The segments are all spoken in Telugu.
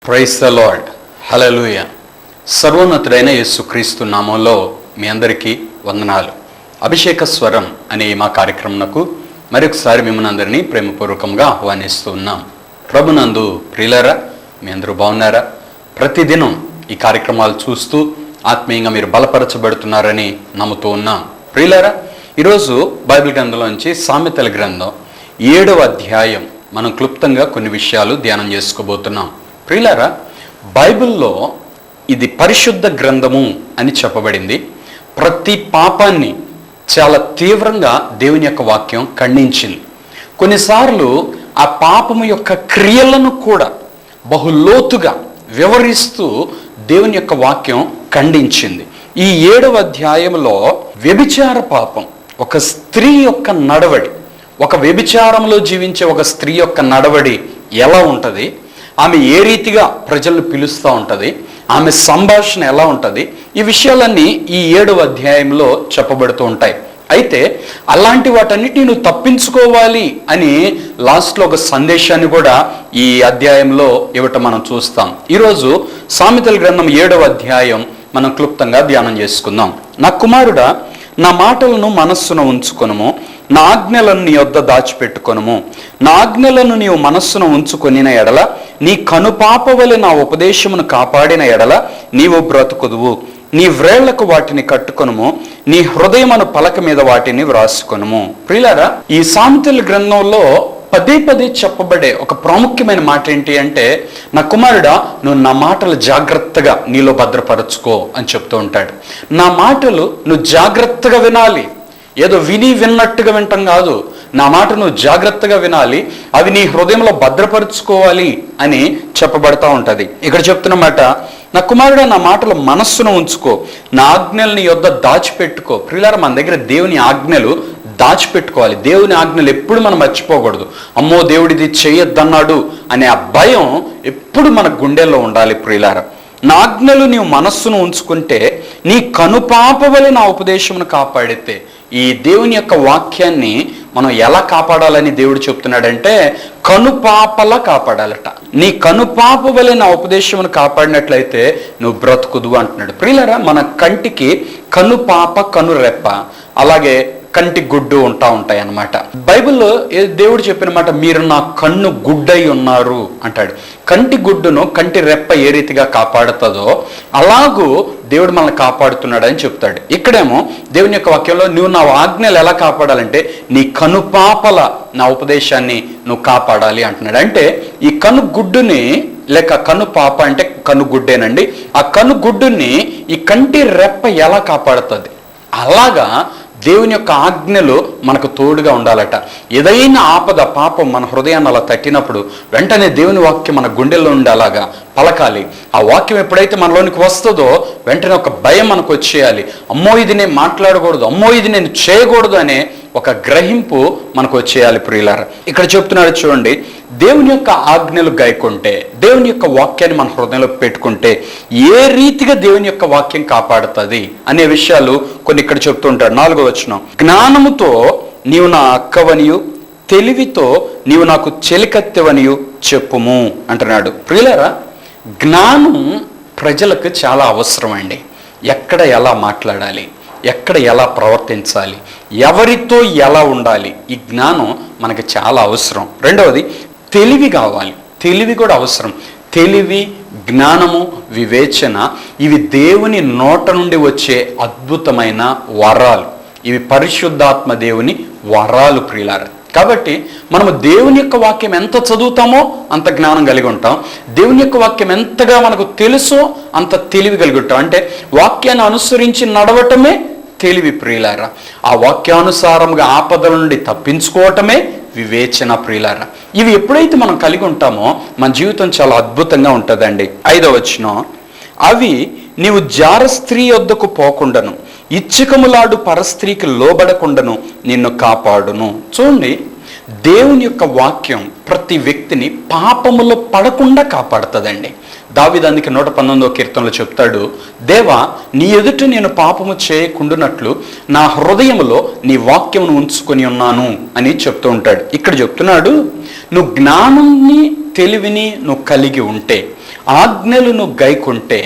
Praise the lord. హల్లెలూయా. సర్వోన్నతుడైన యేసుక్రీస్తు నామంలో మీ అందరికీ వందనాలు. అభిషేక స్వరం అనే మా కార్యక్రమంకు మరొకసారి మిమ్మల్ని అందరినీ ప్రేమపూర్వకంగా ఆహ్వానిస్తూ ఉన్నాం. ప్రభునందు ప్రియులారా, మీ అందరూ బాగున్నారా? ప్రతిదినం ఈ కార్యక్రమాలు చూస్తూ ఆత్మీయంగా మీరు బలపరచబడుతున్నారని నమ్ముతూ ఉన్నాం. ప్రియులారా, ఈరోజు బైబిల్ గ్రంథంలోంచి సామెతల గ్రంథం 7వ అధ్యాయం మనం క్లుప్తంగా కొన్ని విషయాలు ధ్యానం చేసుకోబోతున్నాం. ప్రియులారా, బైబిల్లో ఇది పరిశుద్ధ గ్రంథము అని చెప్పబడింది. ప్రతి పాపాన్ని చాలా తీవ్రంగా దేవుని యొక్క వాక్యం ఖండించింది. కొన్నిసార్లు ఆ పాపము యొక్క క్రియలను కూడా బహులోతుగా వివరిస్తూ దేవుని యొక్క వాక్యం ఖండించింది. ఈ 7వ అధ్యాయంలో వ్యభిచార పాపం, ఒక స్త్రీ యొక్క నడవడి, ఒక వ్యభిచారంలో జీవించే ఒక స్త్రీ యొక్క నడవడి ఎలా ఉంటుంది, ఆమె ఏ రీతిగా ప్రజలను పిలుస్తూ ఉంటుంది, ఆమె సంభాషణ ఎలా ఉంటుంది, ఈ విషయాలన్నీ ఈ 7వ అధ్యాయంలో చెప్పబడుతూ ఉంటాయి. అయితే అలాంటి వాటన్నిటిని నువ్వు తప్పించుకోవాలి అని లాస్ట్లో ఒక సందేశాన్ని కూడా ఈ అధ్యాయంలో ఇవ్వటం మనం చూస్తాం. ఈరోజు సామెతల గ్రంథం 7వ అధ్యాయం మనం క్లుప్తంగా ధ్యానం చేసుకుందాం. నా కుమారుడా, నా మాటలను మనస్సున ఉంచుకొనుము, నా ఆజ్ఞలను నీ వద్ద దాచిపెట్టుకొనుము. నా ఆజ్ఞలను నీవు మనస్సున ఉంచుకొనిన ఎడల, నీ కనుపాపవలె నా ఉపదేశమును కాపాడిన ఎడల నీవు బ్రతుకుదువు. నీ వ్రేళ్లకు వాటిని కట్టుకొనుము, నీ హృదయమును పలక మీద వాటిని వ్రాసుకొనుము. ప్రియులారా, ఈ సామెతల గ్రంథంలో పదే పదే చెప్పబడే ఒక ప్రాముఖ్యమైన మాట ఏంటి అంటే, నా కుమారుడా, నువ్వు నా మాటలు జాగ్రత్తగా నీలో భద్రపరచుకో అని చెప్తూ ఉంటాడు. నా మాటలు నువ్వు జాగ్రత్తగా వినాలి. ఏదో విన్నట్టుగా వింటాం కాదు. నా మాట నువ్వు జాగ్రత్తగా వినాలి, అవి నీ హృదయంలో భద్రపరుచుకోవాలి అని చెప్పబడతా ఉంటుంది. ఇక్కడ చెప్తున్న మాట, నా కుమారుడా, నా మాటలు మనస్సును ఉంచుకో, నా ఆజ్ఞలు నీ యొద్ద దాచిపెట్టుకో. ప్రియులారా, మన దగ్గర దేవుని ఆజ్ఞలు దాచిపెట్టుకోవాలి. దేవుని ఆజ్ఞలు ఎప్పుడు మనం మర్చిపోకూడదు. అమ్మో, దేవుడిది చేయొద్దన్నాడు అనే ఆ భయం ఎప్పుడు మన గుండెల్లో ఉండాలి. ప్రియులారా, నా ఆజ్ఞలు నీవు మనస్సును ఉంచుకుంటే నీ కనుపాపవలె నా ఉపదేశమును కాపాడితే. ఈ దేవుని యొక్క వాక్యాన్ని మనం ఎలా కాపాడాలని దేవుడు చెప్తున్నాడంటే, కనుపాపలా కాపాడాలట. నీ కనుపాప వలె నా ఉపదేశమును కాపాడినట్లయితే నువ్వు బ్రతుకుదు అంటున్నాడు. ప్రియులారా, మన కంటికి కనుపాప, కనురెప్ప, అలాగే కంటి గుడ్డు ఉంటాయి అన్నమాట. బైబిల్లో దేవుడు చెప్పిన మాట, మీరు నా కన్ను గుడ్డై ఉన్నారు అంటాడు. కంటి గుడ్డును కంటి రెప్ప ఏ రీతిగా కాపాడుతుందో అలాగూ దేవుడు మనల్ని కాపాడుతున్నాడు అని చెప్తాడు. ఇక్కడేమో దేవుని యొక్క వాక్యంలో నువ్వు నా ఆజ్ఞలు ఎలా కాపాడాలంటే నీ కనుపాపల నా ఉపదేశాన్ని నువ్వు కాపాడాలి అంటున్నాడు. అంటే ఈ కనుగుడ్డుని, లేక కనుపాప అంటే కనుగుడ్డేనండి, ఆ కనుగుడ్డుని ఈ కంటి రెప్ప ఎలా కాపాడుతుంది, అలాగా దేవుని యొక్క ఆజ్ఞలు మనకు తోడుగా ఉండాలట. ఏదైనా ఆపద, పాపం మన హృదయాన్ని అలా తట్టినప్పుడు వెంటనే దేవుని వాక్యం మన గుండెల్లో ఉండి అలాగా పలకాలి. ఆ వాక్యం ఎప్పుడైతే మనలోనికి వస్తుందో వెంటనే ఒక భయం మనకు వచ్చేయాలి. అమ్మో, ఇది నేను మాట్లాడకూడదు, అమ్మో ఇది నేను చేయకూడదు అనే ఒక గ్రహింపు మనకు వచ్చేయాలి. ప్రియులారా, ఇక్కడ చెప్తున్నాడు చూడండి, దేవుని యొక్క ఆజ్ఞలు గాయకుంటే, దేవుని యొక్క వాక్యాన్ని మన హృదయంలో పెట్టుకుంటే ఏ రీతిగా దేవుని యొక్క వాక్యం కాపాడుతుంది అనే విషయాలు కొన్ని ఇక్కడ చెప్తూ ఉంటాడు. 4వ వచనం, జ్ఞానముతో నీవు నా అక్కవనియు, తెలివితో నీవు నాకు చెలికత్తెవనియు చెప్పుము అంటున్నాడు. ప్రియులారా, జ్ఞానం ప్రజలకు చాలా అవసరం అండి. ఎక్కడ ఎలా మాట్లాడాలి, ఎక్కడ ఎలా ప్రవర్తించాలి, ఎవరితో ఎలా ఉండాలి, ఈ జ్ఞానం మనకి చాలా అవసరం. రెండవది, తెలివి కావాలి. తెలివి కూడా అవసరం. తెలివి, జ్ఞానము, వివేచన, ఇవి దేవుని నోట నుండి వచ్చే అద్భుతమైన వరాలు. ఇవి పరిశుద్ధాత్మ దేవుని వరాలు. ప్రియులారా, కాబట్టి మనము దేవుని యొక్క వాక్యం ఎంత చదువుతామో అంత జ్ఞానం కలిగి ఉంటాం. దేవుని యొక్క వాక్యం ఎంతగా మనకు తెలుసో అంత తెలివి కలిగి ఉంటాం. అంటే వాక్యాన్ని అనుసరించి నడవటమే తెలివి. ప్రియులారా, ఆ వాక్యానుసారంగా ఆపదల నుండి తప్పించుకోవటమే వివేచన. ప్రియులారా, ఇవి ఎప్పుడైతే మనం కలిగి ఉంటామో మన జీవితం చాలా అద్భుతంగా ఉంటుందండి. 5వ వచనం, అవి నీవు జార స్త్రీ వద్దకు పోకుండాను, ఇచ్చికములాడు పరస్త్రీకి లోబడకుండాను నిన్ను కాపాడును. చూడండి, దేవుని యొక్క వాక్యం ప్రతి వ్యక్తిని పాపములో పడకుండా కాపాడుతుందండి. దావీదు అందుకే 119వ కీర్తనలో చెప్తాడు, దేవా, నీ ఎదుట నేను పాపము చేయకుండానట్లు నా హృదయములో నీ వాక్యమును ఉంచుకొని ఉన్నాను అని చెప్తూ ఉంటాడు. ఇక్కడ చెప్తున్నాడు, నువ్వు జ్ఞానాన్ని తెలివిని నువ్వు కలిగి ఉంటే, ఆజ్ఞలను గైకుంటే,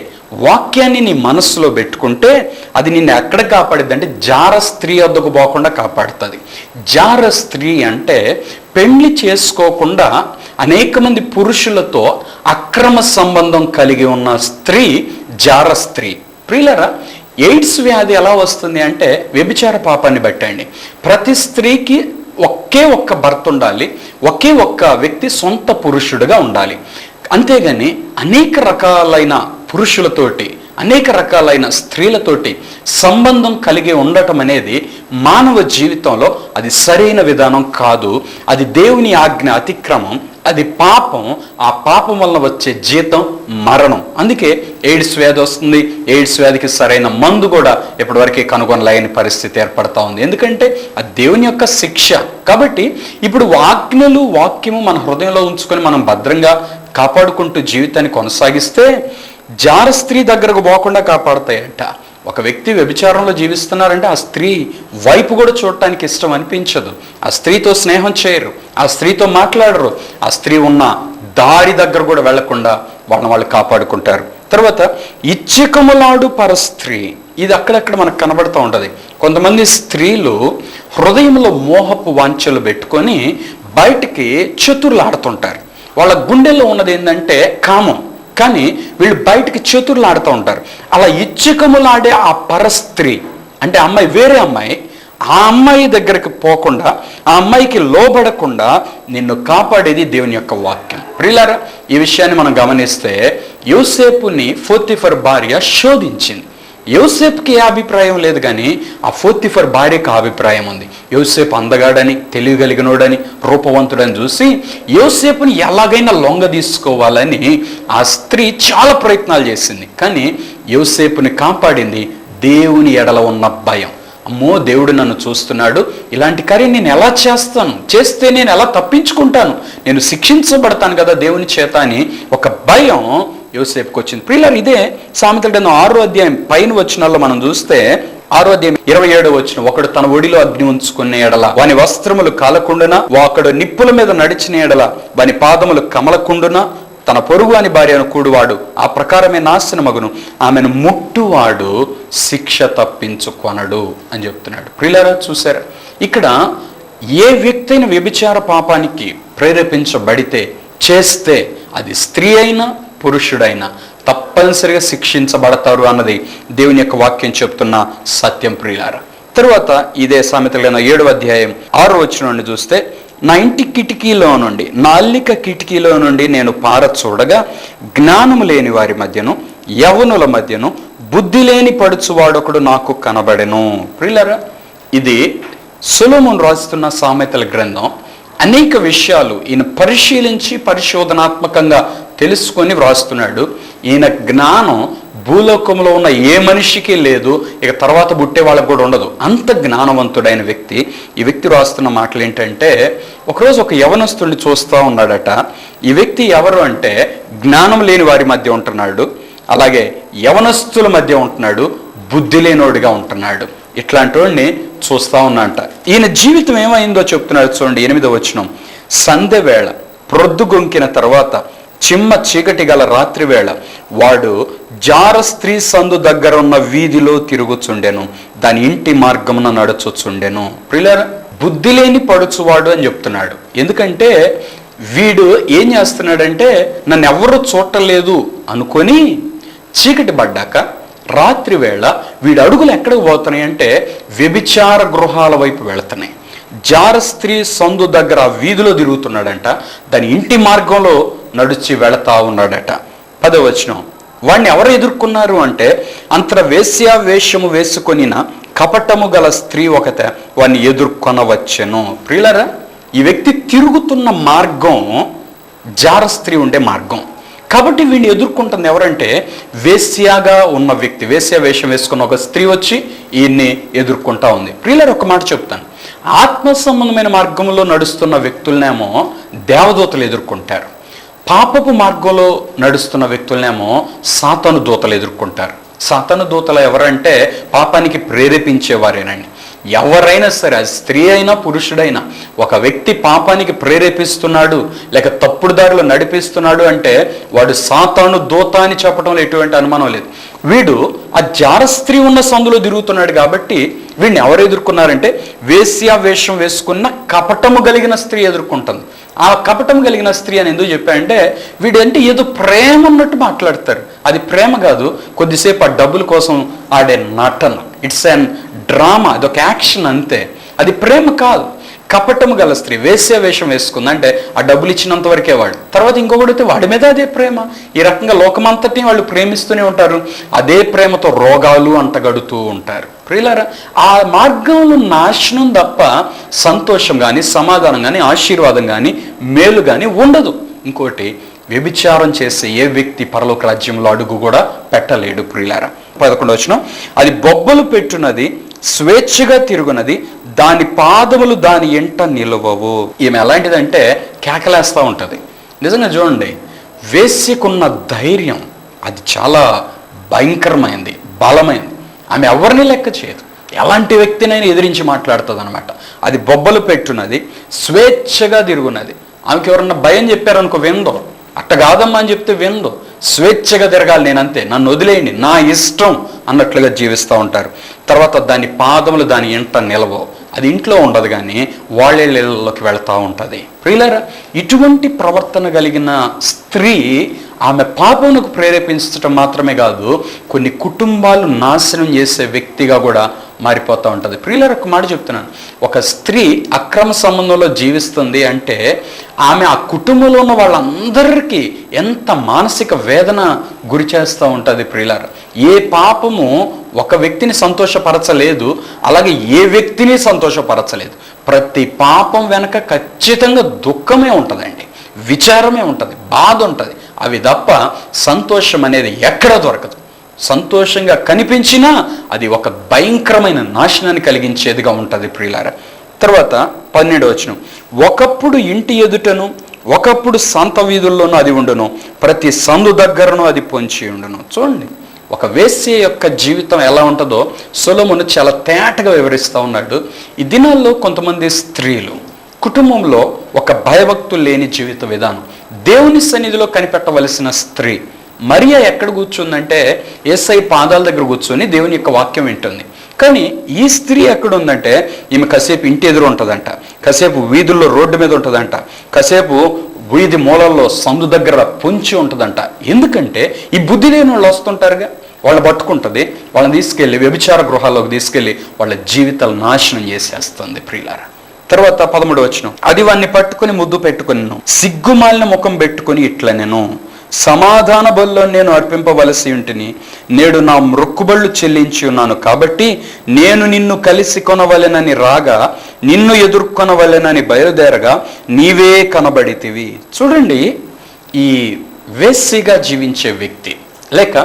వాక్యాన్ని నీ మనస్సులో పెట్టుకుంటే అది నిన్ను ఎక్కడ కాపాడిద్ది అంటే జార స్త్రీ వద్దకు పోకుండా కాపాడుతుంది. జార స్త్రీ అంటే పెళ్లి చేసుకోకుండా అనేక మంది పురుషులతో అక్రమ సంబంధం కలిగి ఉన్న స్త్రీ జార స్త్రీ. ప్రియులరా, ఎయిడ్స్ వ్యాధి ఎలా వస్తుంది అంటే వ్యభిచార పాపాన్ని బట్టండి. ప్రతి స్త్రీకి ఒకే ఒక్క భర్త ఉండాలి, ఒకే ఒక్క వ్యక్తి సొంత పురుషుడుగా ఉండాలి. అంతేగాని అనేక రకాలైన పురుషులతోటి, అనేక రకాలైన స్త్రీలతోటి సంబంధం కలిగి ఉండటం అనేది మానవ జీవితంలో అది సరైన విధానం కాదు. అది దేవుని ఆజ్ఞ అతిక్రమం, అది పాపం. ఆ పాపం వలన వచ్చే జీతం మరణం. అందుకే ఎయిడ్స్ వ్యాధి వస్తుంది. ఎయిడ్స్ వ్యాధికి సరైన మందు కూడా ఇప్పటివరకు కనుగొనలేని పరిస్థితి ఏర్పడతా ఉంది. ఎందుకంటే అది దేవుని యొక్క శిక్ష. కాబట్టి ఇప్పుడు ఆజ్ఞలు, వాక్యము మన హృదయంలో ఉంచుకొని మనం భద్రంగా కాపాడుకుంటూ జీవితాన్ని కొనసాగిస్తే జార స్త్రీ దగ్గరకు పోకుండా కాపాడుతాయట. ఒక వ్యక్తి వ్యభిచారంలో జీవిస్తున్నారంటే ఆ స్త్రీ వైపు కూడా చూడటానికి ఇష్టం అనిపించదు. ఆ స్త్రీతో స్నేహం చేయరు, ఆ స్త్రీతో మాట్లాడరు, ఆ స్త్రీ ఉన్న దారి దగ్గర కూడా వెళ్లకుండా వాళ్ళు కాపాడుకుంటారు. తర్వాత ఇచ్చికములాడు పరస్త్రీ, ఇది అక్కడక్కడ మనకు కనబడుతూ ఉంటుంది. కొంతమంది స్త్రీలు హృదయంలో మోహపు వాంఛలు పెట్టుకొని బయటికి చతుర్లాడుతుంటారు. వాళ్ళ గుండెల్లో ఉన్నది ఏంటంటే కామం, కానీ వీళ్ళు బయటికి చతుర్లాడుతూ ఉంటారు. అలా ఇచ్చికములాడే ఆ పరస్త్రీ అంటే అమ్మాయి, వేరే అమ్మాయి, ఆ అమ్మాయి దగ్గరికి పోకుండా, ఆ అమ్మాయికి లోబడకుండా నిన్ను కాపాడేది దేవుని యొక్క వాక్యం. ప్రియులారా, ఈ విషయాన్ని మనం గమనిస్తే యోసేపుని పోతీఫర్ భార్య శోధించింది. యోసేపుకి ఏ అభిప్రాయం లేదు, కానీ ఆ పోతీఫర్ భార్యకు అభిప్రాయం ఉంది. యోసేపు అందగాడని, తెలియగలిగినోడని, రూపవంతుడని చూసి యోసేపుని ఎలాగైనా లొంగ తీసుకోవాలని ఆ స్త్రీ చాలా ప్రయత్నాలు చేసింది. కానీ యోసేపుని కాపాడింది దేవుని ఎడల ఉన్న భయం. అమ్మో, దేవుడు నన్ను చూస్తున్నాడు, ఇలాంటి కార్యం నేను ఎలా చేస్తాను, చేస్తే నేను ఎలా తప్పించుకుంటాను, నేను శిక్షించబడతాను కదా దేవుని చేత అని ఒక భయం యోసేపుకి వచ్చింది. ప్రియులారా, ఇదే సామెతల గ్రంథం 6వ అధ్యాయం పైన వచనాల్లో మనం చూస్తే 6వ అధ్యాయం 27వ వచనం, ఒకడు తన ఒడిలో అగ్ని ఉంచుకునే ఎడల వాని వస్త్రములు కాలకుండునా, ఒకడు నిప్పుల మీద నడిచిన ఎడల వాని పాదములు కమలకుండునా, తన పొరుగు అని భార్యను కూడువాడు ఆ ప్రకారమే నాశనమగును, ఆమెను ముట్టువాడు శిక్ష తప్పించుకొనడు అని చెప్తున్నాడు. ప్రియులారా, చూసారా, ఇక్కడ ఏ వ్యక్తి అయిన వ్యభిచార పాపానికి ప్రేరేపించబడితే, చేస్తే, అది స్త్రీ అయినా పురుషుడైనా తప్పనిసరిగా శిక్షించబడతారు అన్నది దేవుని యొక్క వాక్యం చెప్తున్న సత్యం. ప్రియులారా, తరువాత ఇదే సామెతల 7వ అధ్యాయం 6వ వచనం నుండి చూస్తే, నా ఇంటి కిటికీలో నుండి, నా అల్లిక కిటికీలో నుండి నేను పార చూడగా జ్ఞానము లేని వారి మధ్యను, యవ్వనుల మధ్యను బుద్ధి లేని పడుచువాడొకడు నాకు కనబడెను. ప్రియులారా, ఇది సొలొమోను రాస్తున్న సామెతల గ్రంథం. అనేక విషయాలు ఈయన పరిశీలించి పరిశోధనాత్మకంగా తెలుసుకొని వ్రాస్తున్నాడు. ఈయన జ్ఞానం భూలోకంలో ఉన్న ఏ మనిషికి లేదు, ఇక తర్వాత పుట్టే వాళ్ళకు కూడా ఉండదు. అంత జ్ఞానవంతుడైన వ్యక్తి. ఈ వ్యక్తి రాస్తున్న మాటలు ఏంటంటే, ఒకరోజు ఒక యవనస్తుడిని చూస్తూ ఉన్నాడట. ఈ వ్యక్తి ఎవరు అంటే జ్ఞానం లేని వారి మధ్య ఉంటున్నాడు, అలాగే యవనస్తుల మధ్య ఉంటున్నాడు, బుద్ధి లేనోడిగా ఉంటున్నాడు. ఇట్లాంటి వాడిని చూస్తూ ఉన్నాంట. ఈయన జీవితం ఏమైందో చెప్తున్నాడు చూడండి, 8వ వచనం. సంధ్య వేళ ప్రొద్దుగొంకిన తర్వాత చిమ్మ చీకటి గల రాత్రి వేళ వాడు జార స్త్రీ సందు దగ్గర ఉన్న వీధిలో తిరుగుచుండెను, దాని ఇంటి మార్గమున నడుచుచుండెను. ప్రియులారా, బుద్ధి లేని పడుచువాడు అని చెప్తున్నాడు. ఎందుకంటే వీడు ఏం చేస్తున్నాడంటే, నన్ను ఎవరు చూడలేదు అనుకొని చీకటి పడ్డాక రాత్రి వేళ వీడి అడుగులు ఎక్కడికి పోతున్నాయి అంటే వ్యభిచార గృహాల వైపు వెళుతున్నాయి. జార స్త్రీ సందు దగ్గర వీధిలో తిరుగుతున్నాడంట, దాని ఇంటి మార్గంలో నడిచి వెళతా ఉన్నాడట. 10వ వచనం, వాడిని ఎవరు ఎదుర్కొన్నారు అంటే అంతర వేశ్యా వేషము వేసుకొనిన కపటము గల స్త్రీ ఒకతే వాడిని ఎదుర్కొనవచ్చెను. ప్రియులారా, ఈ వ్యక్తి తిరుగుతున్న మార్గం జార స్త్రీ ఉండే మార్గం. కాబట్టి వీడిని ఎదుర్కొంటుంది ఎవరంటే వేశ్యాగా ఉన్న వ్యక్తి, వేశ్యా వేషం వేసుకున్న ఒక స్త్రీ వచ్చి ఈయన్ని ఎదుర్కొంటా ఉంది. ప్రియులారా, ఒక మాట చెప్తాను, ఆత్మ సంబంధమైన మార్గంలో నడుస్తున్న వ్యక్తులనేమో దేవదూతలు ఎదుర్కొంటారు, పాపపు మార్గంలో నడుస్తున్న వ్యక్తులనేమో సాతాను దూతలు ఎదుర్కొంటారు. సాతాను దూతలు ఎవరంటే పాపానికి ప్రేరేపించేవారేనండి. ఎవరైనా సరే, అది స్త్రీ అయినా పురుషుడైనా, ఒక వ్యక్తి పాపానికి ప్రేరేపిస్తున్నాడు లేక తప్పుడు దారిలో నడిపిస్తున్నాడు అంటే వాడు సాతాను దూత అని చెప్పడంలో ఎటువంటి అనుమానం లేదు. వీడు ఆ జార స్త్రీ ఉన్న సందులో తిరుగుతున్నాడు కాబట్టి వీడిని ఎవరు ఎదుర్కొన్నారంటే వేశ్యా వేషం వేసుకున్న కపటము కలిగిన స్త్రీ ఎదుర్కొంటుంది. ఆ కపటం కలిగిన స్త్రీ అని ఎందుకు చెప్పారంటే వీడంటే ఏదో ప్రేమ ఉన్నట్టు మాట్లాడతారు. అది ప్రేమ కాదు, కొద్దిసేపు ఆ డబ్బుల కోసం ఆడే నటన. ఇట్స్ అన్ డ్రామా, అదొక యాక్షన్ అంతే. అది ప్రేమ కాదు. కపటము గల స్త్రీ వేశ్య వేషం వేసుకుంది అంటే ఆ డబ్బులు ఇచ్చినంత వరకే వాడు, తర్వాత ఇంకొకటి వాడి మీద అదే ప్రేమ. ఈ రకంగా లోకమంతటిని వాళ్ళు ప్రేమిస్తూనే ఉంటారు. అదే ప్రేమతో రోగాలు అంటగడుతూ ఉంటారు. ప్రియులారా, ఆ మార్గంలో నాశనం తప్ప సంతోషం కానీ, సమాధానం కానీ, ఆశీర్వాదం కానీ, మేలు కానీ ఉండదు. ఇంకోటి, వ్యభిచారం చేసే ఏ వ్యక్తి పరలోక రాజ్యంలో అడుగు కూడా పెట్టలేడు. ప్రియులారా, 11వ వచనం, అది బొబ్బలు పెట్టునది, స్వేచ్ఛగా తిరుగునది, దాని పాదములు దాని ఎంట నిలవవు. ఈమె ఎలాంటిదంటే కేకలేస్తూ ఉంటుంది. నిజంగా చూడండి, వేశ్యకున్న ధైర్యం అది చాలా భయంకరమైంది, బలమైంది. ఆమె ఎవరిని లెక్క చేయదు, ఎలాంటి వ్యక్తినైనా ఎదిరించి మాట్లాడుతుంది అనమాట. అది బొబ్బలు పెట్టున్నది, స్వేచ్ఛగా తిరుగున్నది. ఆమెకి ఎవరన్నా భయం చెప్పారనుకో విందో, అట్ట కాదమ్మా అని చెప్తే విందో. స్వేచ్ఛగా తిరగాలి, నేనంతే, నన్ను వదిలేయండి, నా ఇష్టం అన్నట్లుగా జీవిస్తూ ఉంటారు. తర్వాత దాని పాదములు దాని ఎంట నిలవవు. అది ఇంట్లో ఉండదు కానీ వాళ్ళలోకి వెళ్తూ ఉంటుంది. ప్రియులారా, ఇటువంటి ప్రవర్తన కలిగిన స్త్రీ ఆమె పాపమునకు ప్రేరేపించడం మాత్రమే కాదు, కొన్ని కుటుంబాలు నాశనం చేసే వ్యక్తిగా కూడా మారిపోతూ ఉంటుంది. ప్రియులారా, ఒక మాట చెప్తున్నాను, ఒక స్త్రీ అక్రమ సంబంధంలో జీవిస్తుంది అంటే ఆమె ఆ కుటుంబంలో ఉన్న వాళ్ళందరికీ ఎంత మానసిక వేదన గురి చేస్తూ ఉంటుంది. ప్రియులారా, ఏ పాపము ఒక వ్యక్తిని సంతోషపరచలేదు, అలాగే ఏ వ్యక్తిని సంతోషపరచలేదు. ప్రతి పాపం వెనక ఖచ్చితంగా దుఃఖమే ఉంటుందండి, విచారమే ఉంటుంది, బాధ ఉంటుంది. అవి తప్ప సంతోషం అనేది ఎక్కడ దొరకదు. సంతోషంగా కనిపించినా అది ఒక భయంకరమైన నాశనాన్ని కలిగించేదిగా ఉంటుంది. ప్రియులారా, తర్వాత 12వ వచనం, ఒకప్పుడు ఇంటి ఎదుటను ఒకప్పుడు సంత వీధుల్లోనూ అది ఉండును, ప్రతి సందు దగ్గరను అది పొంచి ఉండును. చూడండి, ఒక వేశ్య యొక్క జీవితం ఎలా ఉంటుందో సొలొమోను చాలా తేటగా వివరిస్తూ ఉన్నాడు. ఈ దినాల్లో కొంతమంది స్త్రీలు కుటుంబంలో ఒక భయభక్తులు లేని జీవిత విధానం, దేవుని సన్నిధిలో కనిపెట్టవలసిన స్త్రీ. మరియా ఎక్కడ కూర్చుందంటే యేసయ్య పాదాల దగ్గర కూర్చొని దేవుని యొక్క వాక్యం వింటుంది. కానీ ఈ స్త్రీ ఎక్కడ ఉందంటే ఈమె కాసేపు ఇంటి ఎదురు ఉంటుందంట, కాసేపు వీధుల్లో రోడ్డు మీద ఉంటుందంట, కాసేపు వీధి మూలల్లో సందు దగ్గర పొంచి ఉంటుందంట. ఎందుకంటే ఈ బుద్ధి లేని వాళ్ళు వస్తుంటారుగా, వాళ్ళు పట్టుకుంటుంది, వాళ్ళని తీసుకెళ్ళి వ్యభిచార గృహాల్లోకి తీసుకెళ్ళి వాళ్ళ జీవితాలు నాశనం చేసేస్తుంది. ప్రియులారా, తర్వాత 13వ వచనం, అది వాన్ని పట్టుకుని ముద్దు పెట్టుకుని సిగ్గుమాలిన ముఖం పెట్టుకుని ఇట్లా, నేను సమాధాన బలులో నేను అర్పింపవలసి ఉంటిని, నేడు నా మ్రొక్కుబళ్ళు చెల్లించి ఉన్నాను, కాబట్టి నేను నిన్ను కలిసి కొనవలెనని రాగా నిన్ను ఎదుర్కొనవలెనని బయలుదేరగా నీవే కనబడితివి. చూడండి, ఈ వేశ్యగా జీవించే వ్యక్తి లేక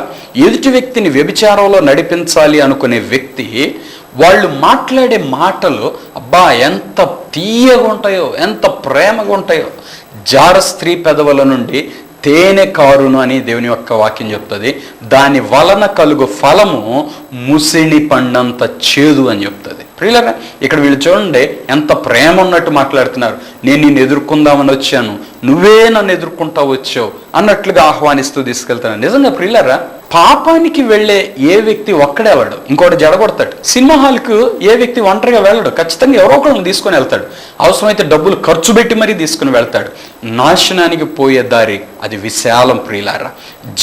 ఎదుటి వ్యక్తిని వ్యభిచారంలో నడిపించాలి అనుకునే వ్యక్తి, వాళ్ళు మాట్లాడే మాటలు అబ్బా ఎంత తీయగా ఉంటాయో, ఎంత ప్రేమగా ఉంటాయో. జార స్త్రీ పెదవుల నుండి తేనె కారును అని దేవుని యొక్క వాక్యం చెప్తుంది. దాని వలన కలుగు ఫలము ముసిని పండంత చేదు అని చెప్తుంది. ప్రియులారా, ఇక్కడ వీళ్ళు చూడండి ఎంత ప్రేమ ఉన్నట్టు మాట్లాడుతున్నారు. నేను నిన్ను ఎదుర్కొందామని వచ్చాను, నువ్వే నన్ను ఎదుర్కొంటా వచ్చావు అన్నట్లుగా ఆహ్వానిస్తూ తీసుకెళ్తాను. నిజంగా ప్రియులారా, పాపానికి వెళ్ళే ఏ వ్యక్తి ఒక్కడే వెళ్ళడు, ఇంకోటి జడగొడతాడు. సినిమా హాల్కు ఏ వ్యక్తి ఒంటరిగా వెళ్ళడు, ఖచ్చితంగా ఎవరో ఒకరిని తీసుకొని వెళ్తాడు. అవసరమైతే డబ్బులు ఖర్చు పెట్టి మరీ తీసుకుని వెళ్తాడు. నాశనానికి పోయే దారి అది విశాలం ప్రియులారా,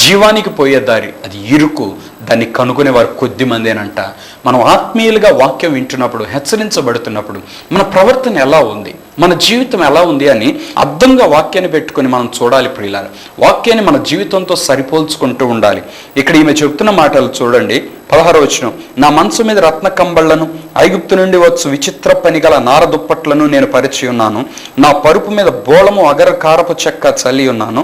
జీవానికి పోయే దారి అది ఇరుకు, దాన్ని కనుక్కునే వారు కొద్ది మందేనంట. మనం ఆత్మీయులుగా వాక్యం వింటున్నప్పుడు, హెచ్చరించబడుతున్నప్పుడు మన ప్రవర్తన ఎలా ఉంది, మన జీవితం ఎలా ఉంది అని అర్థంగా వాక్యాన్ని పెట్టుకొని మనం చూడాలి ప్రియులారా. వాక్యాన్ని మన జీవితంతో సరిపోల్చుకుంటూ ఉండాలి. ఇక్కడ ఈమె చెప్తున్న మాటలు చూడండి, 16వ వచనం, నా మనసు మీద రత్న కంబళ్లను ఐగుప్తు నుండి వచ్చు విచిత్ర పనిగల నార దుప్పట్లను నేను పరిచి ఉన్నాను, నా పరుపు మీద బోళము అగర కారపు చెక్క చల్లి ఉన్నాను,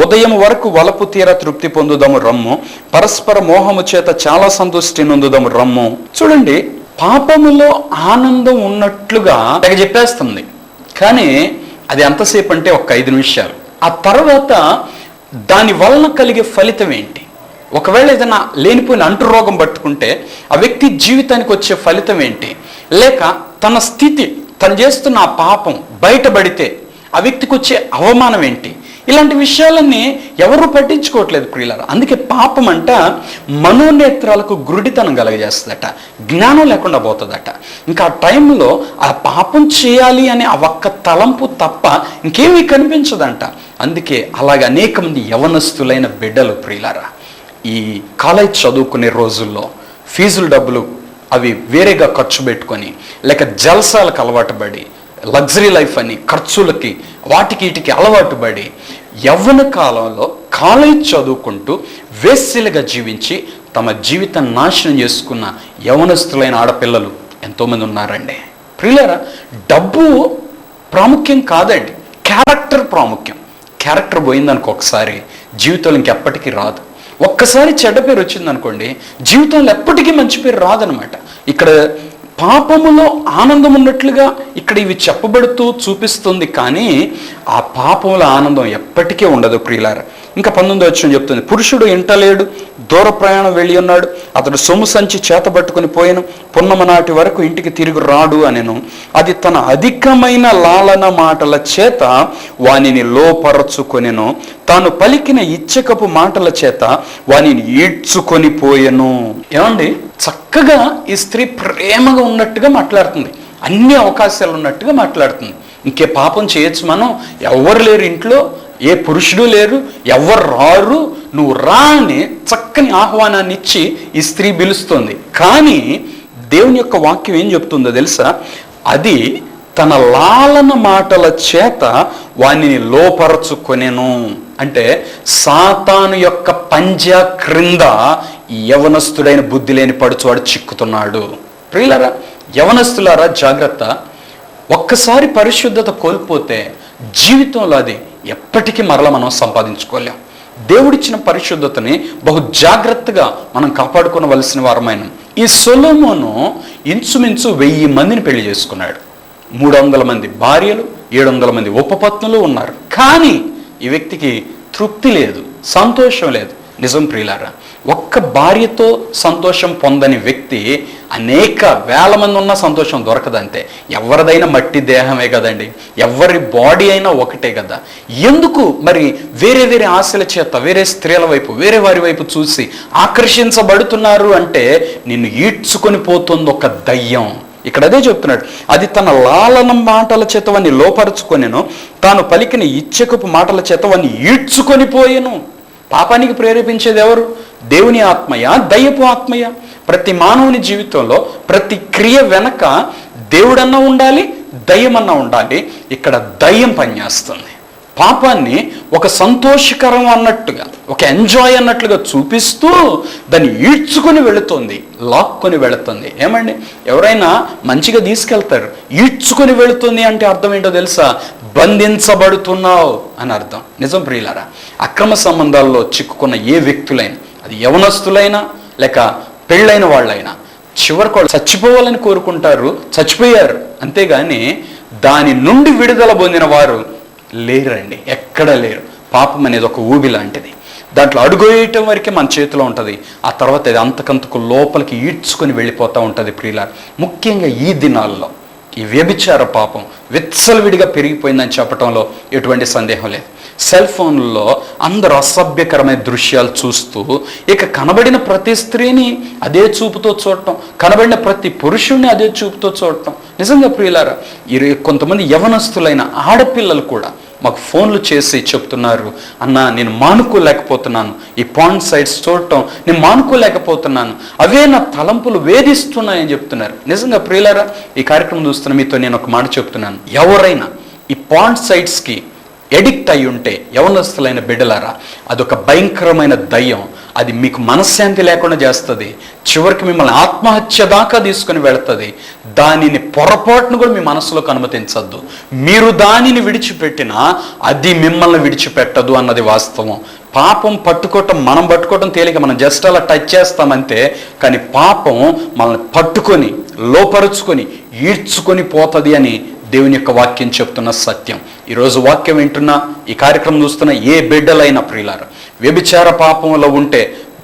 ఉదయం వరకు వలపు తీర తృప్తి పొందుదము రమ్ము, పరస్పర మోహము చేత చాలా సంతుష్టి నొందుదము రమ్ము. చూడండి, పాపములో ఆనందం ఉన్నట్లుగా చెప్పేస్తుంది, కానీ అది ఎంతసేపు అంటే ఒక 5 నిమిషాలు. ఆ తర్వాత దాని వలన కలిగే ఫలితం ఏంటి? ఒకవేళ ఏదైనా లేనిపోయిన అంటు రోగం పట్టుకుంటే ఆ వ్యక్తి జీవితానికి వచ్చే ఫలితం ఏంటి, లేక తన స్థితి, తను చేస్తున్న ఆ పాపం బయటపడితే ఆ వ్యక్తికి వచ్చే అవమానం ఏంటి, ఇలాంటి విషయాలన్నీ ఎవరు పట్టించుకోవట్లేదు ప్రియులారా. అందుకే పాపం అంట మనోనేత్రాలకు గురుడితనం కలగజేస్తుందట, జ్ఞానం లేకుండా పోతుందట. ఇంకా ఆ టైంలో ఆ పాపం చేయాలి అనే ఆ ఒక్క తలంపు తప్ప ఇంకేమీ కనిపించదంట. అందుకే అలాగే అనేక మంది యవనస్తులైన బిడ్డలు ప్రియులారా ఈ కాలేజ్ చదువుకునే రోజుల్లో ఫీజుల డబ్బులు అవి వేరేగా ఖర్చు పెట్టుకొని, లేక జల్సాలకు అలవాటు పడి, లగ్జరీ లైఫ్ అని ఖర్చులకి వాటికి వీటికి అలవాటు పడి యవ్వన కాలంలో కాలేజ్ చదువుకుంటూ వేశ్యలుగా జీవించి తమ జీవితాన్ని నాశనం చేసుకున్న యవనస్తులైన ఆడపిల్లలు ఎంతోమంది ఉన్నారండి. ప్రియులారా, డబ్బు ప్రాముఖ్యం కాదండి, క్యారెక్టర్ ప్రాముఖ్యం. క్యారెక్టర్ పోయిందనుకో ఒకసారి జీవితంలో ఇంకెప్పటికీ రాదు. ఒక్కసారి చెడ్డ పేరు వచ్చిందనుకోండి జీవితంలో ఎప్పటికీ మంచి పేరు రాదనమాట. ఇక్కడ పాపములో ఆనందం ఉన్నట్లుగా ఇక్కడ ఇవి చెప్పబడుతూ చూపిస్తుంది, కానీ ఆ పాపముల ఆనందం ఎప్పటికీ ఉండదు ప్రియులారా. ఇంకా 19వ వచనం చెప్తుంది, పురుషుడు ఇంటలేడు, దూర ప్రయాణం వెళ్ళి ఉన్నాడు, అతడు సొమ్ము సంచి చేతబట్టుకుని పోయాను, పున్నమ నాటి వరకు ఇంటికి తిరిగి రాడు అనెను. అది తన అధికమైన లాలన మాటల చేత వానిని లోపరచుకొనెను, తాను పలికిన ఇచ్చకపు మాటల చేత వానిని ఈడ్చుకొని పోయెను. ఏమండి, చక్కగా ఈ స్త్రీ ప్రేమగా ఉన్నట్టుగా మాట్లాడుతుంది, అన్ని అవకాశాలు ఉన్నట్టుగా మాట్లాడుతుంది. ఇంకే పాపం చేయొచ్చు మనం, ఎవరు లేరు ఇంట్లో, ఏ పురుషుడు లేరు, ఎవరు రారు, నువ్వు రా అని చక్కని ఆహ్వానాన్ని ఇచ్చి ఈ స్త్రీ పిలుస్తుంది. కానీ దేవుని యొక్క వాక్యం ఏం చెప్తుందో తెలుసా, అది తన లాలన మాటల చేత వానిని లోపరచుకొనెను. అంటే సాతాను యొక్క పంజా క్రింద ఈ యవనస్తుడైన బుద్ధి లేని పడుచువాడు చిక్కుతున్నాడు. ప్రియులారా, యవనస్తులారా జాగ్రత్త. ఒక్కసారి పరిశుద్ధత కోల్పోతే జీవితంలో అది ఎప్పటికీ మరలా మనం సంపాదించుకోలేం. దేవుడిచ్చిన పరిశుద్ధతని బహు జాగ్రత్తగా మనం కాపాడుకోవలసిన వారమైన ఈ సొలొమోను ఇంచుమించు 1000 మందిని పెళ్లి చేసుకున్నాడు. 300 మంది భార్యలు, 700 మంది ఉపపత్నులు ఉన్నారు. కానీ ఈ వ్యక్తికి తృప్తి లేదు, సంతోషం లేదు. నిజం ప్రియులారా, ఒక్క భార్యతో సంతోషం పొందని వ్యక్తి అనేక వేల మంది ఉన్న సంతోషం దొరకదంతే. ఎవరిదైనా మట్టి దేహమే కదండి, ఎవరి బాడీ అయినా ఒకటే కదా. ఎందుకు మరి వేరే వేరే ఆశల చేత వేరే స్త్రీల వైపు, వేరే వారి వైపు చూసి ఆకర్షించబడుతున్నారు అంటే నిన్ను ఈడ్చుకొని పోతుంది ఒక దయ్యం. ఇక్కడ అదే చెప్తున్నాడు, అది తన లాలన మాటల చేత వాన్ని లోపరుచుకొనెను, తాను పలికిన ఇచ్చకపు మాటల చేత వాన్ని ఈడ్చుకొని పోయెను. పాపానికి ప్రేరేపించేది ఎవరు? దేవుని ఆత్మయ, దయ్యపు ఆత్మయ? ప్రతి మానవుని జీవితంలో ప్రతి క్రియ వెనక దేవుడన్నా ఉండాలి, దయ్యమన్నా ఉండాలి. ఇక్కడ దయ్యం పనిచేస్తుంది. పాపాన్ని ఒక సంతోషకరం అన్నట్టుగా, ఒక ఎంజాయ్ అన్నట్లుగా చూపిస్తూ దాన్ని ఈడ్చుకొని వెళుతుంది, లాక్కొని వెళుతుంది. ఏమండి, ఎవరైనా మంచిగా తీసుకెళ్తారు, ఈడ్చుకొని వెళుతుంది అంటే అర్థం ఏంటో తెలుసా? బంధించబడుతున్నావు అని అర్థం. నిజం ప్రియులారా, అక్రమ సంబంధాల్లో చిక్కుకున్న ఏ వ్యక్తులైనా, అది యవనస్తులైనా లేక పెళ్ళైన వాళ్ళైనా, చివరికి వాళ్ళు చచ్చిపోవాలని కోరుకుంటారు, చచ్చిపోయారు. అంతేగాని దాని నుండి విడుదల పొందిన వారు లేరండి, ఎక్కడ లేరు. పాపం అనేది ఒక ఊబి లాంటిది, దాంట్లో అడుగేయటం వరకే మన చేతిలో ఉంటుంది. ఆ తర్వాత అది అంతకంతకు లోపలికి ఈడ్చుకొని వెళ్ళిపోతూ ఉంటుంది ప్రియులారా. ముఖ్యంగా ఈ దినాల్లో ఈ వ్యభిచార పాపం విచ్చలవిడిగా పెరిగిపోయిందని చెప్పడంలో ఎటువంటి సందేహం లేదు. సెల్ ఫోన్లో అందరూ అసభ్యకరమైన దృశ్యాలు చూస్తూ ఇక కనబడిన ప్రతి స్త్రీని అదే చూపుతో చూడటం, కనబడిన ప్రతి పురుషుడిని అదే చూపుతో చూడటం. నిజంగా ప్రియులారా, కొంతమంది యవనస్తులైన ఆడపిల్లలు కూడా మాకు ఫోన్లు చేసి చెప్తున్నారు, అన్న నేను మానుకోలేకపోతున్నాను, ఈ పాన్ సైట్స్ చూడటం నేను మానుకోలేకపోతున్నాను, అవే నా తలంపులు వేధిస్తున్నాయని చెప్తున్నారు. నిజంగా ప్రియులారా, ఈ కార్యక్రమం చూస్తున్న మీతో నేను ఒక మాట చెప్తున్నాను, ఎవరైనా ఈ పాన్ సైట్స్కి ఎడిక్ట్ అయి ఉంటే యవనస్తులైన బిడ్డలారా, అదొక భయంకరమైన దయ్యం. అది మీకు మనశ్శాంతి లేకుండా చేస్తుంది, చివరికి మిమ్మల్ని ఆత్మహత్య దాకా తీసుకుని వెళుతుంది. దానిని పొరపాటును కూడా మీ మనసులోకి అనుమతించద్దు. మీరు దానిని విడిచిపెట్టినా అది మిమ్మల్ని విడిచిపెట్టదు అన్నది వాస్తవం. పాపం పట్టుకోవటం, మనం పట్టుకోవటం తేలిక, మనం జస్ట్ అలా టచ్ చేస్తామంతే. కానీ పాపం మనల్ని పట్టుకొని లోపరుచుకొని ఈడ్చుకొని పోతుంది అని దేవుని యొక్క వాక్యం చెప్తున్న సత్యం. ఈరోజు వాక్యం వింటున్నా, ఈ కార్యక్రమం చూస్తున్న ఏ బిడ్డలైనా ప్రియులారా, వ్యభిచార పాపంలో ఉంటే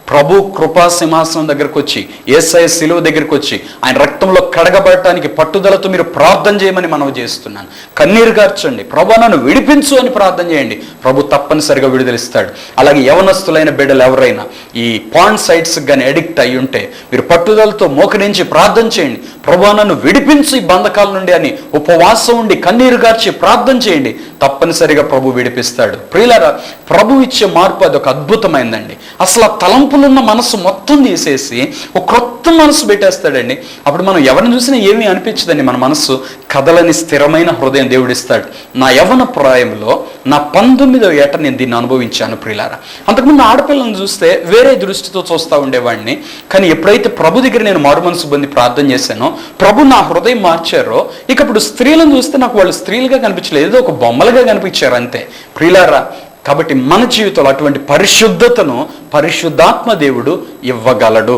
ప్రభు కృపా సింహాసనం దగ్గరకు వచ్చి, యేసయ్య శిలువ దగ్గరికి వచ్చి ఆయన రక్తంలో కడగబడటానికి పట్టుదలతో మీరు ప్రార్థన చేయమని మనవి చేస్తున్నాను. కన్నీరు గార్చండి, ప్రభు నన్ను విడిపించు అని ప్రార్థన చేయండి. ప్రభు తప్పనిసరిగా విడుదలిస్తాడు. అలాగే యవనస్తులైన బిడ్డలు ఎవరైనా ఈ పాన్ సైట్స్ కానీ అడిక్ట్ అయి ఉంటే మీరు పట్టుదలతో మోకరించి ప్రార్థన చేయండి. ప్రభు నన్ను విడిపించు ఈ బంధకాల నుండి అని ఉపవాసం ఉండి కన్నీరు గార్చి ప్రార్థన చేయండి. తప్పనిసరిగా ప్రభు విడిపిస్తాడు. ప్రియులారా, ప్రభు ఇచ్చే మార్పు అది ఒక అద్భుతమైందండి. అసలు ఆ తలంపులున్న మనసు మొత్తం తీసేసి ఒక క్రొత్త మనసు పెట్టేస్తాడండి. అప్పుడు మనం ఎవరిని చూసినా ఏమీ అనిపించదండి. మన మనసు కదలని స్థిరమైన హృదయం దేవుడిస్తాడు. నా యవ్వన ప్రాయంలో నా 19వ ఏట నేను దీన్ని అనుభవించాను. ప్రియులారా, అంతకుముందు ఆడపిల్లను చూస్తే వేరే దృష్టితో చూస్తూ ఉండేవాడిని. కానీ ఎప్పుడైతే ప్రభు దగ్గర నేను మారు మనసు పొంది ప్రార్థన చేశానో, ప్రభు నా హృదయం మార్చారో, ఇక ఇప్పుడు స్త్రీలను చూస్తే నాకు వాళ్ళు స్త్రీలుగా కనిపించలేదు, ఏదో ఒక బొమ్మలుగా కనిపించారు అంతే. ప్రియులారా, కాబట్టి మన జీవితంలో అటువంటి పరిశుద్ధతను పరిశుద్ధాత్మ దేవుడు ఇవ్వగలడు.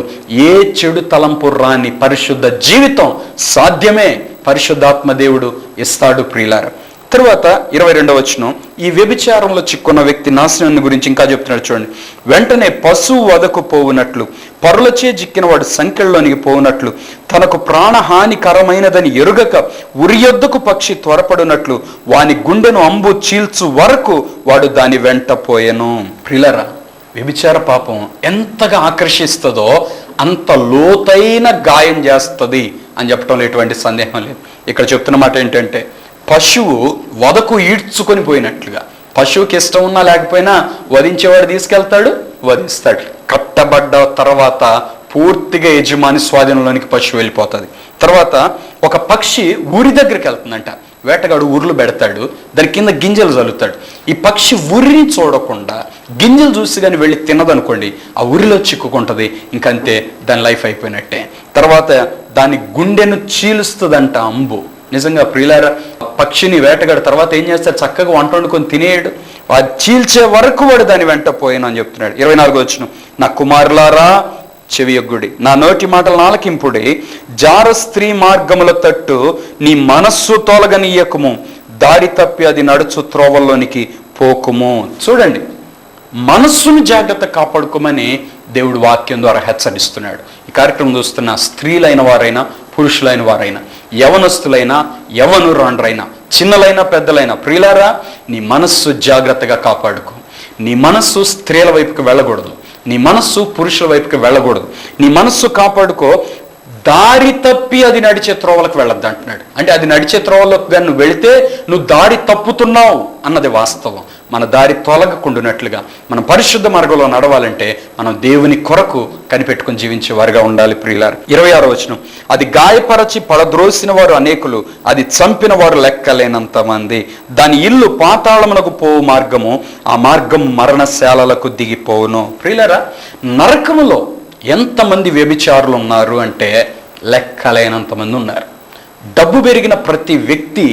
ఏ చెడు తలంపు రాని పరిశుద్ధ జీవితం సాధ్యమే, పరిశుద్ధాత్మ దేవుడు ఇస్తాడు. ప్రియులారా, తరువాత 22వ వచనం, ఈ వ్యభిచారంలో చిక్కున్న వ్యక్తి నాశనాన్ని గురించి ఇంకా చెప్తున్నాడు చూడండి. వెంటనే పశువు వదకు పోవునట్లు, పరులచే జిక్కిన వాడు సంఖ్యలోనికి పోవునట్లు, తనకు ప్రాణహానికరమైనదని ఎరుగక ఉరియొద్దకు పక్షి త్వరపడినట్లు వాని గుండెను అంబు చీల్చు వరకు వాడు దాని వెంట పోయెను. ప్రియులారా, వ్యభిచార పాపం ఎంతగా ఆకర్షిస్తుందో అంత లోతైన గాయం చేస్తుంది అని చెప్పడంలో ఎటువంటి సందేహం లేదు. ఇక్కడ చెప్తున్న మాట ఏంటంటే, పశువు వదకు ఈడ్చుకొని పోయినట్లుగా, పశువుకి ఇష్టం ఉన్నా లేకపోయినా వధించేవాడు తీసుకెళ్తాడు, వధిస్తాడు. కట్టబడ్డ తర్వాత పూర్తిగా యజమాని స్వాధీనంలోనికి పశువు వెళ్ళిపోతుంది. తర్వాత ఒక పక్షి ఊరి దగ్గరికి వెళ్తుందంట. వేటగాడు ఊర్లు పెడతాడు, దాని కింద గింజలు చల్లుతాడు. ఈ పక్షి ఊరిని చూడకుండా గింజలు చూసి కానీ వెళ్ళి తినదనుకోండి, ఆ ఊరిలో చిక్కుకుంటుంది, ఇంకంతే, దాని లైఫ్ అయిపోయినట్టే. తర్వాత దాని గుండెను చీలుస్తుందంట అంబు. నిజంగా ప్రియులారా, పక్షిని వేటగాడు తర్వాత ఏం చేస్తాడు, చక్కగా వంట వండుకొని తినేయడు, అది చీల్చే వరకు వాడు దాని వెంట పోయాను అని చెప్తున్నాడు. 24వ వచనం, నా కుమారులారా చెవియొగ్గుడి, నా నోటి మాటలు ఆలకింపుడి, జార స్త్రీ మార్గముల తట్టు నీ మనస్సు తొలగనీయకుము, దారి తప్పి అది నడుచు త్రోవల్లోనికి పోకుము. చూడండి, మనస్సును జాగ్రత్త కాపాడుకోమని దేవుడు వాక్యం ద్వారా హెచ్చరిస్తున్నాడు. ఈ కార్యక్రమం చూస్తున్న స్త్రీలైన వారైనా పురుషులైన వారైనా, యవనస్తులైనా యవనురాండ్రైనా, చిన్నలైనా పెద్దలైనా, ప్రియులారా, నీ మనస్సు జాగ్రత్తగా కాపాడుకో. నీ మనస్సు స్త్రీల వైపుకి వెళ్ళకూడదు, నీ మనస్సు పురుషుల వైపుకి వెళ్ళకూడదు. నీ మనస్సు కాపాడుకో. దారి తప్పి అది నడిచే త్రోవలకు వెళ్ళొద్దు అంటున్నాడు. అంటే అది నడిచే త్రోవలకు కానీ నువ్వు వెళితే నువ్వు దారి తప్పుతున్నావు అన్నది వాస్తవం. మన దారి తొలగకుండానట్లుగా మనం పరిశుద్ధ మార్గంలో నడవాలంటే మనం దేవుని కొరకు కనిపెట్టుకుని జీవించే వారుగా ఉండాలి. ప్రియులారు, 26వ వచనం, అది గాయపరచి పడద్రోసిన వారు అనేకులు, అది చంపిన వారు లెక్కలేనంత మంది. దాని ఇల్లు పాతాళమునకు పోవు మార్గము, ఆ మార్గం మరణశాలలకు దిగిపోవును. ప్రియులారా, నరకములో ఎంతమంది వ్యభిచారులు ఉన్నారు అంటే లెక్కలేనంత మంది ఉన్నారు. డబ్బు పెరిగిన ప్రతి వ్యక్తి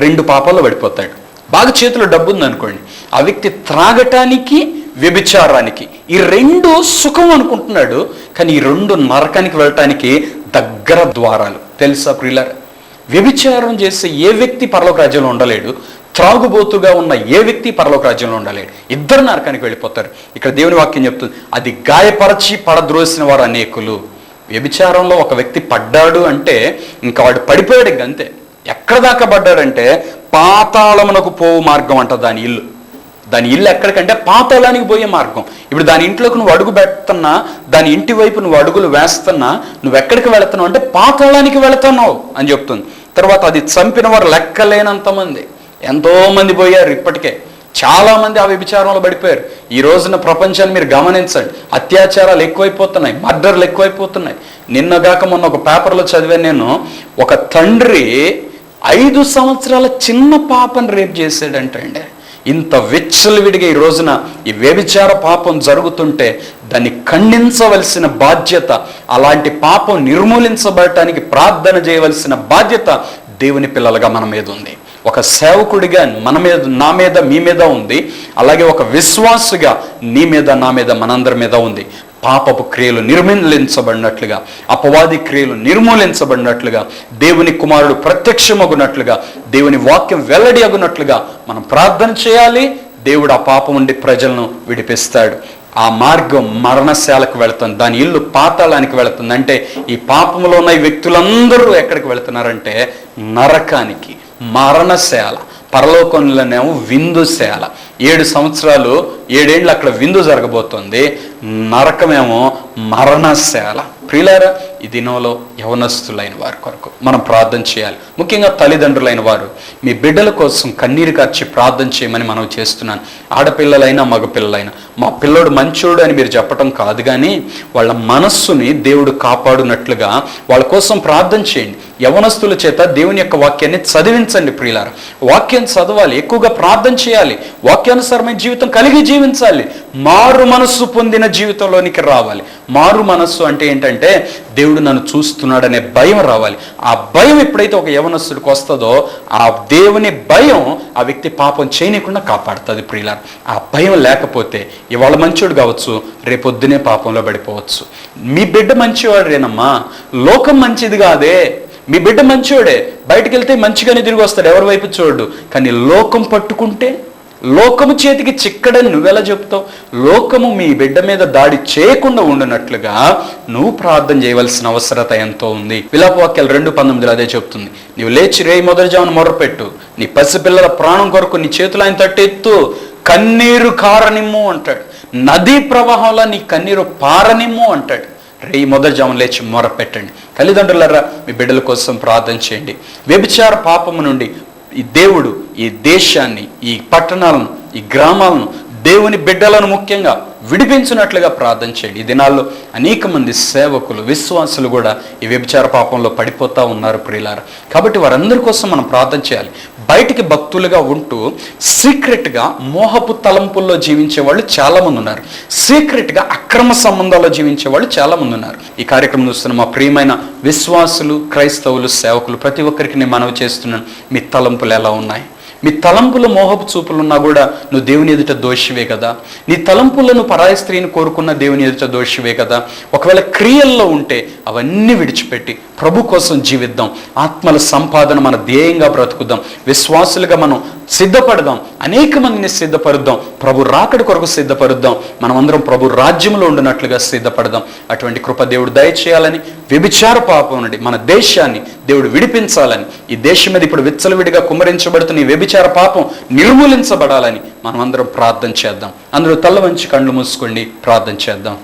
2 పాపాల్లో పడిపోతాడు. బాగా చేతిలో డబ్బు ఉందనుకోండి, ఆ వ్యక్తి త్రాగటానికి వ్యభిచారానికి, ఈ 2 సుఖం అనుకుంటున్నాడు. కానీ ఈ 2 నరకానికి వెళ్ళటానికి దగ్గర ద్వారాలు. తెలుసా ప్రియులారా, వ్యభిచారం చేసే ఏ వ్యక్తి పరలోక రాజ్యంలో ఉండలేడు, త్రాగుబోతుగా ఉన్న ఏ వ్యక్తి పరలోక రాజ్యంలో ఉండలేడు. ఇద్దరు నరకానికి వెళ్ళిపోతారు. ఇక్కడ దేవుని వాక్యం చెప్తుంది, అది గాయపరచి పడద్రోసిన వారు అనేకులు. వ్యభిచారంలో ఒక వ్యక్తి పడ్డాడు అంటే ఇంకా వాడు పడిపోయాడు. ఇంక అంతే. ఎక్కడ దాకా పడ్డాడంటే పాతాళమునకు పోవు మార్గం అంట దాని ఇల్లు. దాని ఇల్లు ఎక్కడికంటే పాతాళానికి పోయే మార్గం. ఇప్పుడు దాని ఇంట్లోకి నువ్వు అడుగు పెడుతున్నా, దాని ఇంటి వైపు నువ్వు అడుగులు వేస్తున్నా, నువ్వు ఎక్కడికి వెళుతున్నావు అంటే పాతాళానికి వెళుతున్నావు అని చెప్తుంది. తర్వాత అది చంపిన వారు లెక్కలేనంత మంది, ఎంతో మంది పోయారు. ఇప్పటికే చాలా మంది ఆ వ్యభిచారంలో పడిపోయారు. ఈ రోజున ప్రపంచాన్ని మీరు గమనించండి, అత్యాచారాలు ఎక్కువైపోతున్నాయి, మర్డర్లు ఎక్కువైపోతున్నాయి. నిన్నగాక మొన్న ఒక పేపర్లో చదివాను నేను, ఒక తండ్రి 5 సంవత్సరాల చిన్న పాపను రేప్ చేశాడంటండి. ఇంత విచ్చలవిడిగా ఈ రోజున ఈ వ్యభిచార పాపం జరుగుతుంటే దాన్ని ఖండించవలసిన బాధ్యత, అలాంటి పాపం నిర్మూలించబడటానికి ప్రార్థన చేయవలసిన బాధ్యత దేవుని పిల్లలుగా మన మీద ఉంది. ఒక సేవకుడిగా మన మీద, నా మీద, మీ మీద ఉంది. అలాగే ఒక విశ్వాసుగా నీ మీద, నా మీద, మనందరి మీద ఉంది. పాపపు క్రియలు నిర్మూలించబడినట్లుగా, అపవాది క్రియలు నిర్మూలించబడినట్లుగా, దేవుని కుమారుడు ప్రత్యక్షమగునట్లుగా, దేవుని వాక్యం వెల్లడి అగునట్లుగా మనం ప్రార్థన చేయాలి. దేవుడు ఆ పాపం నుండి ప్రజలను విడిపిస్తాడు. ఆ మార్గం మరణశాలకు వెళుతుంది, దాని ఇల్లు పాతాళానికి వెళుతుంది. అంటే ఈ పాపంలో ఉన్న ఈ వ్యక్తులందరూ ఎక్కడికి వెళుతున్నారంటే నరకానికి, మరణశాల. పరలోకంలోనేమో విందుశాల. 7 సంవత్సరాలు 7 ఏళ్ళు అక్కడ విందు జరగబోతుంది, నరకమేమో మరణశాల. ప్రియులారా, ఈ దినంలో యవనస్తులైన వారి కొరకు మనం ప్రార్థన చేయాలి. ముఖ్యంగా తల్లిదండ్రులైన వారు మీ బిడ్డల కోసం కన్నీరు కార్చి ప్రార్థన చేయమని మనం చేస్తున్నాను. ఆడపిల్లలైనా మగపిల్లలైనా మా పిల్లోడు మంచోడు అని మీరు చెప్పటం కాదు, కానీ వాళ్ళ మనస్సుని దేవుడు కాపాడునట్లుగా వాళ్ళ కోసం ప్రార్థన చేయండి. యవనస్తుల చేత దేవుని యొక్క వాక్యాన్ని చదివించండి. ప్రియులారా, వాక్యం చదవాలి, ఎక్కువగా ప్రార్థన చేయాలి, వాక్యానుసారమైన జీవితం కలిగి జీవించాలి, మారు మనస్సు పొందిన జీవితంలోనికి రావాలి. మారు మనస్సు అంటే ఏంటంటే దేవుడు నన్ను చూస్తున్నాడనే భయం రావాలి. ఆ భయం ఎప్పుడైతే ఒక యవనస్తుడికి వస్తుందో ఆ దేవుని భయం ఆ వ్యక్తి పాపం చేయనీయకుండా కాపాడుతుంది. ప్రియులారా, ఆ భయం లేకపోతే ఇవాళ మంచోడు కావచ్చు, రేపొద్దునే పాపంలో పడిపోవచ్చు. మీ బిడ్డ మంచివాడేనమ్మా, లోకం మంచిది కాదే. మీ బిడ్డ మంచివాడే, బయటకు వెళ్తే మంచిగానే తిరిగి వస్తాడు, ఎవరి వైపు చూడు. కానీ లోకం పట్టుకుంటే, లోకము చేతికి చిక్కడని నువ్వెలా చెప్తావు? లోకము మీ బిడ్డ మీద దాడి చేయకుండా ఉండునట్లుగా నువ్వు ప్రార్థన చేయవలసిన అవసరత ఎంతో ఉంది. విలాపవాక్యాలు 2:19 అదే చెప్తుంది. నీవు లేచి రేయి మొదటి జామున మొర్రపెట్టు, నీ పసిపిల్లల ప్రాణం కొరకు నీ చేతులు ఆయన తట్టెత్తు, కన్నీరు కారనిమ్ము అంటాడు. నదీ ప్రవాహంలో నీ కన్నీరు పారనిమ్ము అంటాడు. రేయి మొదటి జామున లేచి మొర్రపెట్టండి. తల్లిదండ్రులారా, మీ బిడ్డల కోసం ప్రార్థన చేయండి. వ్యభిచార పాపము నుండి ఈ దేవుడు ఈ దేశాన్ని, ఈ పట్టణాలను, ఈ గ్రామాలను, దేవుని బిడ్డలను ముఖ్యంగా విడిపించినట్లుగా ప్రార్థన చేయండి. ఈ దినాల్లో అనేక మంది సేవకులు, విశ్వాసులు కూడా ఈ వ్యభిచార పాపంలో పడిపోతూ ఉన్నారు ప్రియులారా. కాబట్టి వారందరి కోసం మనం ప్రార్థన చేయాలి. బయటికి భక్తులుగా ఉంటూ సీక్రెట్గా మోహపు తలంపుల్లో జీవించే వాళ్ళు చాలామంది ఉన్నారు. సీక్రెట్గా అక్రమ సంబంధాల్లో జీవించే వాళ్ళు చాలామంది ఉన్నారు. ఈ కార్యక్రమం చూస్తున్న మా ప్రియమైన విశ్వాసులు, క్రైస్తవులు, సేవకులు ప్రతి ఒక్కరికి నేను మనవి చేస్తున్నాను, మీ తలంపులు ఎలా ఉన్నాయి? మీ తలంపుల మోహపు చూపులున్నా కూడా నువ్వు దేవుని ఎదుట దోషివే కదా. నీ తలంపులను పరాయి స్త్రీని కోరుకున్న దేవుని ఎదుట దోషివే కదా. ఒకవేళ క్రియల్లో ఉంటే అవన్నీ విడిచిపెట్టి ప్రభు కోసం జీవిద్దాం. ఆత్మల సంపాదన మన ధ్యేయంగా బ్రతుకుదాం. విశ్వాసులుగా మనం సిద్ధపడదాం, అనేక మందిని సిద్ధపరుద్దాం, ప్రభు రాకడ కొరకు సిద్ధపరుద్దాం. మనమందరం ప్రభు రాజ్యంలో ఉండినట్లుగా సిద్ధపడదాం. అటువంటి కృప దేవుడు దయచేయాలని, వ్యభిచార పాపం నుండి మన దేశాన్ని దేవుడు విడిపించాలని, ఈ దేశం మీద ఇప్పుడు విచ్చలవిడిగా కుమ్మరించబడుతున్న ఈ వ్యభిచార పాపం నిర్మూలించబడాలని మనమందరం ప్రార్థన చేద్దాం. అందరూ తల్ల వంచి కళ్ళు మూసుకోండి, ప్రార్థన చేద్దాం.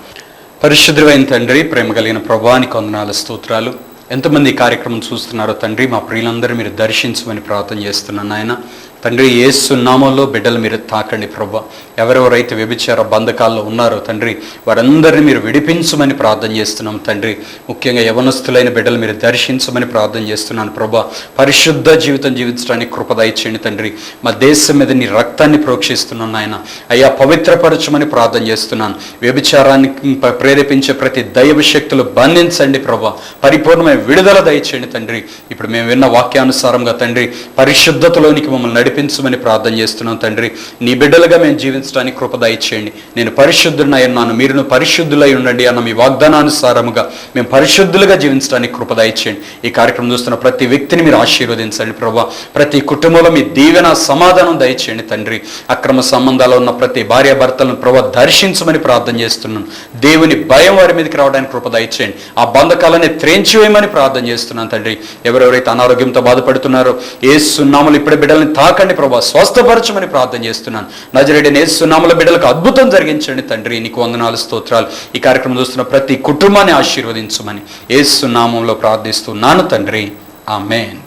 పరిశుద్ధమైన తండ్రి, ప్రేమ కలిగిన ప్రభువానికి వందనాలు, స్తోత్రాలు. ఎంతమంది ఈ కార్యక్రమం చూస్తున్నారో తండ్రి, మా ప్రియులందరూ మీరు దర్శించమని ప్రార్థన చేస్తున్నాను నాయన. తండ్రి, యేసు నామములో బిడ్డలు మీరు తాకండి ప్రభువా. ఎవరెవరైతే వ్యభిచార బంధకాల్లో ఉన్నారో తండ్రి, వారందరినీ మీరు విడిపించమని ప్రార్థన చేస్తున్నాం తండ్రి. ముఖ్యంగా యవనస్తులైన బిడ్డలు మీరు దర్శించమని ప్రార్థన చేస్తున్నాను ప్రభువా. పరిశుద్ధ జీవితం జీవించడానికి కృప దయచేయండి తండ్రి. మా దేశం మీద నీ రక్తాన్ని ప్రోక్షిస్తున్నాను నాయన. అయ్యా, పవిత్రపరచమని ప్రార్థన చేస్తున్నాను. వ్యభిచారానికి ప్రేరేపించే ప్రతి దైవ శక్తులు బంధించండి ప్రభువా. పరిపూర్ణమైన విడుదల దయచేయండి తండ్రి. ఇప్పుడు మేము విన్న వాక్యానుసారంగా తండ్రి, పరిశుద్ధతలోనికి మమ్మల్ని నడిపించమని ప్రార్థన చేస్తున్నాం తండ్రి. నీ బిడ్డలుగా మేము జీవించడానికి కృప దయచేయండి. నేను పరిశుద్ధుడినై ఉన్నాను, మీరును పరిశుద్ధులై ఉండండి అన్న మీ వాగ్దానానుసారముగా మేము పరిశుద్ధులుగా జీవించడానికి కృప దయచేయండి. ఈ కార్యక్రమం చూస్తున్న ప్రతి వ్యక్తిని మీరు ఆశీర్వదించండి ప్రభువా. ప్రతి కుటుంబంలో మీ దీవెన, సమాధానం దయచేయండి తండ్రి. అక్రమ సంబంధాల్లో ఉన్న ప్రతి భార్యాభర్తలను ప్రభువా దర్శించమని ప్రార్థన చేస్తున్నాను. దేవుని భయం వారి మీదకి రావడానికి కృప దయచేయండి. ఆ బంధకాలని త్రేంచివేయమని ప్రార్థన చేస్తున్నాను తండ్రి. ఎవరెవరైతే అనారోగ్యంతో బాధపడుతున్నారో యేసు నామములో ఇప్పుడే బిడ్డల్ని తాకండి ప్రభువా, స్వస్థపరచమని ప్రార్థన చేస్తున్నాను. నజరేయుడైన యేసు నామములో బిడ్డలకు అద్భుతం జరిగించండి తండ్రి. నీకు వందనాలు, స్తోత్రాలు. ఈ కార్యక్రమం చూస్తున్న ప్రతి కుటుంబాన్ని ఆశీర్వదించమని యేసు నామములో ప్రార్థిస్తున్నాను తండ్రి. ఆమేన్.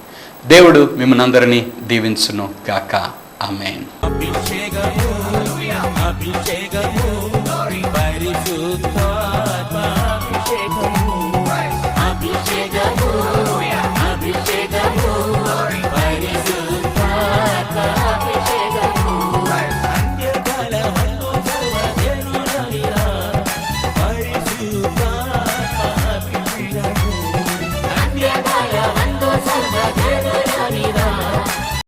దేవుడు మిమ్మల్ని అందరినీ దీవించును గాక. ఆమేన్.